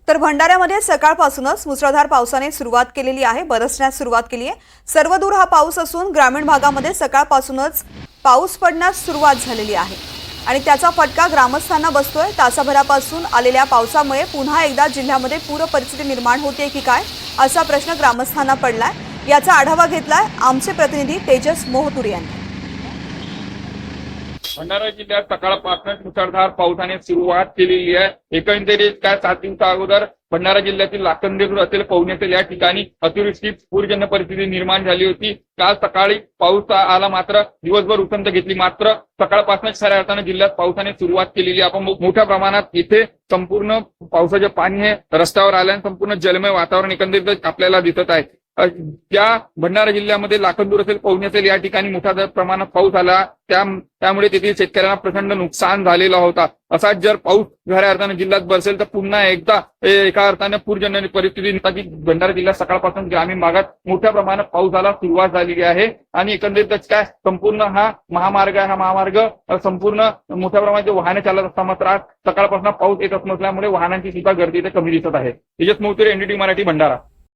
तर भंडाऱ्यामध्ये सकाळपासूनच मुसळधार पावसाने सुरुवात केलेली आहे, बरसण्यास सुरुवात केली आहे। सर्वदूर हा पाऊस असून ग्रामीण भागामध्ये सकाळपासूनच पाऊस पडण्यास सुरुवात झालेली आहे आणि त्याचा फटका ग्रामस्थांना बसतोय। तासाभरापासून आलेल्या पावसामुळे पुन्हा एकदा जिल्ह्यामध्ये पूर परिस्थिती निर्माण होते की काय असा प्रश्न ग्रामस्थांना पडलाय। याचा आढावा घेतलाय आमचे प्रतिनिधी तेजस मोहतुरे यांनी। भंडारा जिल्ह्यात सकाळपासून मुसळधार पावसाने सुरुवात केलेली आहे। एकंदरीत काय 7 दिवसा अगोदर भंडारा जिल्ह्यातील लाखंदेपूर असेल, पवनी असेल या ठिकाणी अतिवृष्टी पूरजन्य परिस्थिती निर्माण झाली होती। काल सकाळी पाऊस आला, मात्र दिवसभर उसंत घेतली, मात्र सकाळपासूनच खऱ्या अर्थाने जिल्ह्यात पावसाने सुरुवात केलेली आहे। आपण मोठ्या प्रमाणात इथे संपूर्ण पावसाचे पाणी हे रस्त्यावर आल्याने संपूर्ण जलमय वातावरण एकंदरीत आपल्याला दिसत आहे। त्या भंडारा जिल्ह्यामध्ये लाखंदूर असेल, पवनी असेल या ठिकाणी मोठ्या प्रमाणात पाऊस आला, त्यामुळे तेथील शेतकऱ्यांना प्रचंड नुकसान झालेला होता। असाच जर पाऊस खऱ्या अर्थाने जिल्ह्यात बरसेल तर पुन्हा एकदा एका अर्थाने पूरजन्य परिस्थिती भंडारा जिल्ह्यात सकाळपासून ग्रामीण भागात मोठ्या प्रमाणात पावसाला सुरुवात झालेली आहे आणि एकंदरीतच काय संपूर्ण हा महामार्ग आहे, हा महामार्ग संपूर्ण मोठ्या प्रमाणात वाहने चालत असताना मात्र आज सकाळपासून पाऊस येत असल्यामुळे वाहनांची सुद्धा गर्दी इथे कमी दिसत आहे। तेजस मोहतुरे, एनडीटी मराठी, भंडारा।